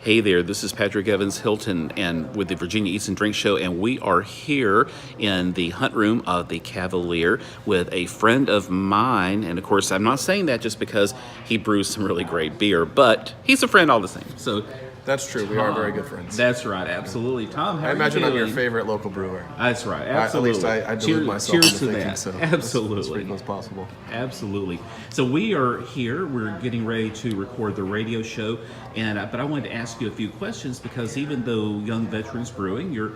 Hey there, this is Patrick Evans-Hylton and with the Virginia Eats and Drink Show, and we are here in the hunt room of the Cavalier with a friend of mine. And of course, I'm not saying that just because he brews some really great beer, but he's a friend all the same. So that's true. We are very good friends. That's right, absolutely. Tom, how I are imagine you doing? I'm your favorite local brewer. That's right, absolutely. At least I delude myself cheers into to thinking that. so. Absolutely. As frequent as possible. Absolutely. So we are here. We're getting ready to record the radio show, and but I wanted to ask you a few questions because even though Young Veterans Brewing, your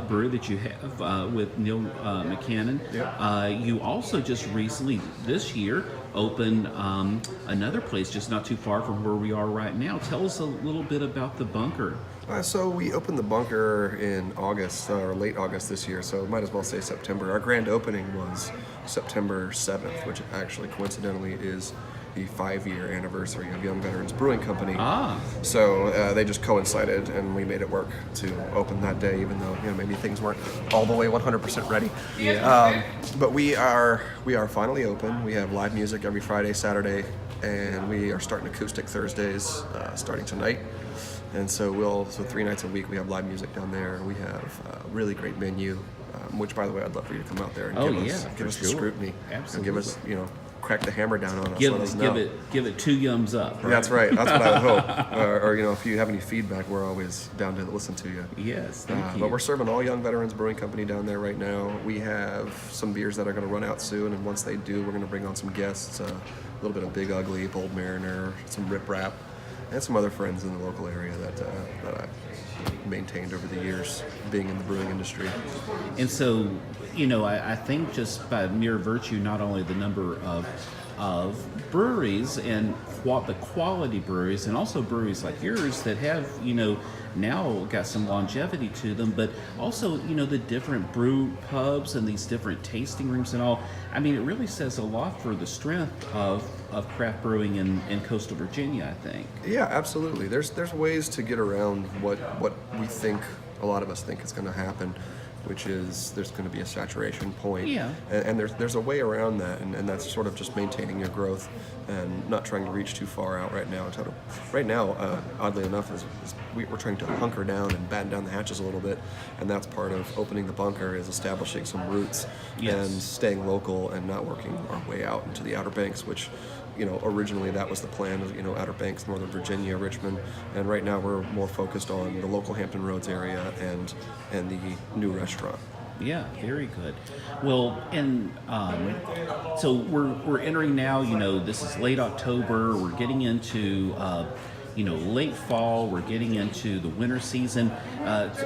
brewery that you have with Neil McCannon, Yep. You also just recently this year opened another place just not too far from where we are right now. Tell us a little bit about the bunker. So we opened the bunker in August, or late August this year, so might as well say September. Our grand opening was September 7th, which actually coincidentally is the 5-year anniversary of Young Veterans Brewing Company. So they just coincided, and we made it work to open that day, even though maybe things weren't all the way 100% ready. Yeah. But we are finally open. We have live music every Friday, Saturday, and we are starting acoustic Thursdays starting tonight. And so 3 nights a week we have live music down there. We have a really great menu, which by the way I'd love for you to come out there and give us the scrutiny. Absolutely. And give us crack the hammer down on us. Give let us know. it 2 yums up. Right? That's right. That's what I would hope. Or if you have any feedback, we're always down to listen to you. Yes, thank you. But we're serving all Young Veterans Brewing Company down there right now. We have some beers that are going to run out soon, and once they do, we're going to bring on some guests. A little bit of Big Ugly, Bold Mariner, some Rip Rap, and some other friends in the local area that I've maintained over the years being in the brewing industry. And so, I think just by mere virtue, not only the number of breweries and the quality breweries, and also breweries like yours that have, now got some longevity to them, but also, the different brew pubs and these different tasting rooms and all. I mean, it really says a lot for the strength of craft brewing in coastal Virginia, I think. Yeah, absolutely. There's ways to get around what we think, a lot of us think is going to happen, which is there's going to be a saturation point. Yeah. And there's a way around that, and that's sort of just maintaining your growth and not trying to reach too far out right now. Right now, oddly enough, is we're trying to hunker down and batten down the hatches a little bit, and that's part of opening the bunker is establishing some roots and staying local and not working our way out into the Outer Banks, which originally that was the plan of, Outer Banks, Northern Virginia, Richmond, and right now we're more focused on the local Hampton Roads area and the new restaurant. Yeah, very good. Well, and so we're entering now. This is late October. We're getting into late fall. We're getting into the winter season.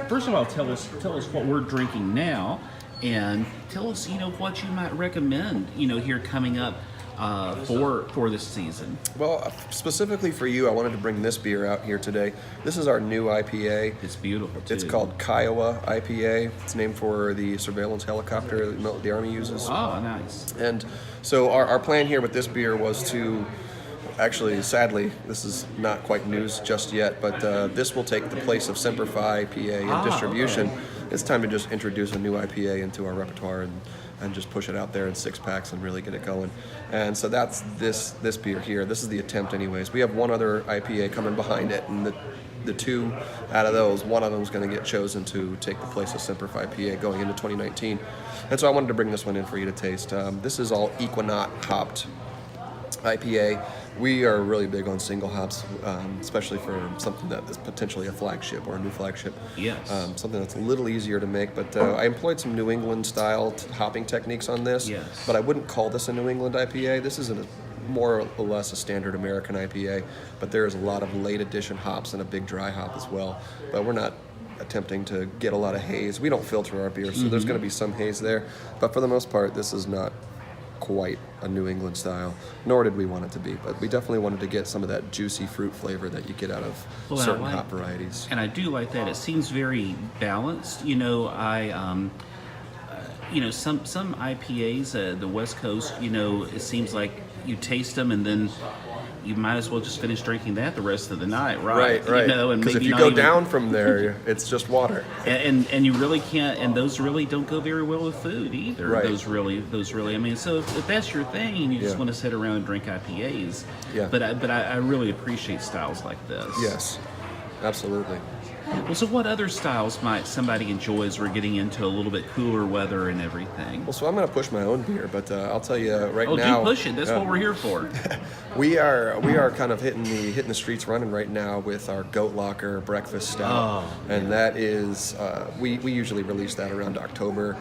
First of all, tell us what we're drinking now, and tell us what you might recommend here coming up for this season. Well, specifically for you, I wanted to bring this beer out here today. This is our new IPA. It's beautiful, too. It's called Kiowa IPA. It's named for the surveillance helicopter that the Army uses. Oh, nice. And so our plan here with this beer was to, actually, sadly, this is not quite news just yet, but this will take the place of Semper Fi IPA in distribution. Okay. It's time to just introduce a new IPA into our repertoire and just push it out there in 6-packs and really get it going. And so that's this beer here. This is the attempt anyways. We have one other IPA coming behind it, and the 2 out of those, one of them is going to get chosen to take the place of Semper Fi IPA going into 2019. And so I wanted to bring this one in for you to taste. This is all Equinaut hopped IPA. We are really big on single hops, especially for something that is potentially a flagship or a new flagship. Yes. Something that's a little easier to make, but I employed some New England style hopping techniques on this. Yes. But I wouldn't call this a New England IPA. This is more or less a standard American IPA, but there is a lot of late addition hops and a big dry hop as well. But we're not attempting to get a lot of haze. We don't filter our beer, so there's going to be some haze there. But for the most part, this is not quite a New England style, nor did we want it to be, but we definitely wanted to get some of that juicy fruit flavor that you get out of certain hop varieties. And I do like that. It seems very balanced. Some IPAs, the West Coast, it seems like you taste them and then you might as well just finish drinking that the rest of the night, right? Right. And because if maybe you not go even down from there, it's just water. And you really can't, and those really don't go very well with food either. Right. Those really. I mean, so if that's your thing and you just want to sit around and drink IPAs, Yeah. But I really appreciate styles like this. Yes. Absolutely. Well, so what other styles might somebody enjoy as we're getting into a little bit cooler weather and everything? Well, so I'm going to push my own beer, but I'll tell you right Oh, now. do push it. That's what we're here for. We are kind of hitting the streets running right now with our Goat Locker Breakfast Stout, and that is we usually release that around October.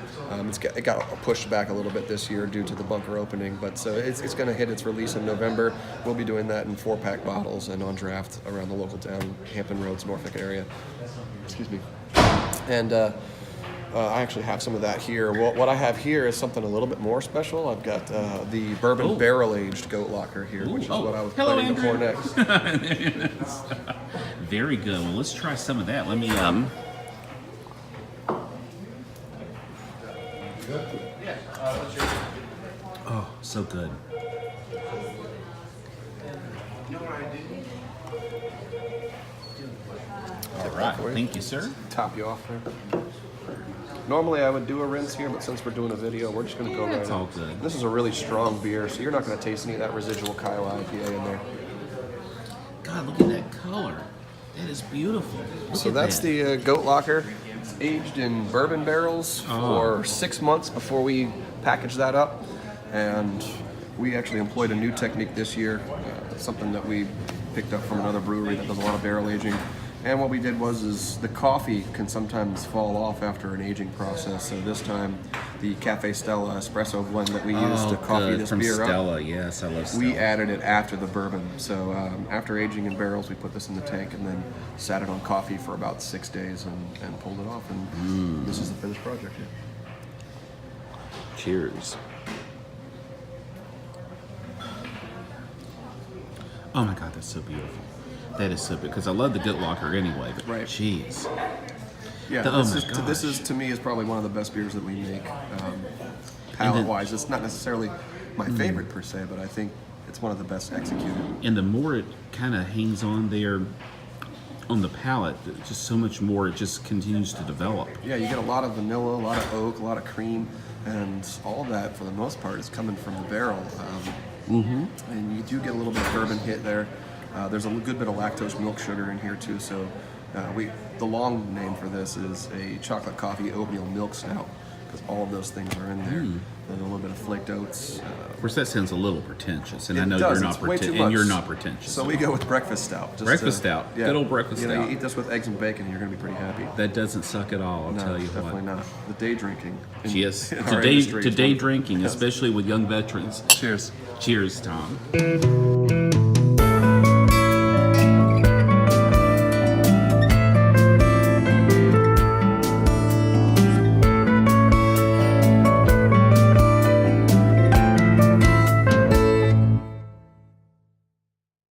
It got pushed back a little bit this year due to the bunker opening, but so it's going to hit its release in November. We'll be doing that in 4-pack bottles and on draft around the local town, Hampton Roads, Norfolk area. Excuse me. And I actually have some of that here. Well, what I have here is something a little bit more special. I've got the bourbon barrel-aged Goat Locker here, which is what I was planning to pour next. Very good. Well, let's try some of that. Let me Oh, so good. All right. Thank you, sir. Top you off there. Normally I would do a rinse here, but since we're doing a video, we're just going to go right in. It's all good. This is a really strong beer, so you're not going to taste any of that residual Kiowa IPA in there. God, look at that color. That is beautiful. So that's the Goat Locker. It's aged in bourbon barrels for 6 months before we package that up. And we actually employed a new technique this year, something that we picked up from another brewery that does a lot of barrel aging. And what we did was the coffee can sometimes fall off after an aging process. So this time, the Cafe Stella espresso blend that we used to coffee this from beer Stella. up, Yes, I love Stella. we added it after the bourbon. So after aging in barrels, we put this in the tank and then sat it on coffee for about 6 days and pulled it off. And this is the finished project here. Cheers. Oh my God, that's so beautiful. That is so good, because I love the Goat Locker anyway, but Right. jeez. Yeah, this is to me is probably one of the best beers that we make. Palate-wise, it's not necessarily my favorite per se, but I think it's one of the best executed. And the more it kind of hangs on there on the palate, just so much more it just continues to develop. Yeah, you get a lot of vanilla, a lot of oak, a lot of cream, and all of that for the most part is coming from the barrel. And you do get a little bit of bourbon hit there. There's a good bit of lactose milk sugar in here too, so the long name for this is a chocolate coffee oatmeal milk stout, because all of those things are in there. And a little bit of flaked oats. Of course, that sounds a little pretentious, and It I know does, you're it's not way too and you're much. not pretentious. So we go with breakfast stout. Breakfast stout. Good old breakfast stout. You eat this with eggs and bacon, and you're going to be pretty happy. That doesn't suck at all, I'll No, tell you definitely what. not. The day drinking. Yes, in our industry is today one- drinking, especially with young veterans. Cheers. Cheers, Tom.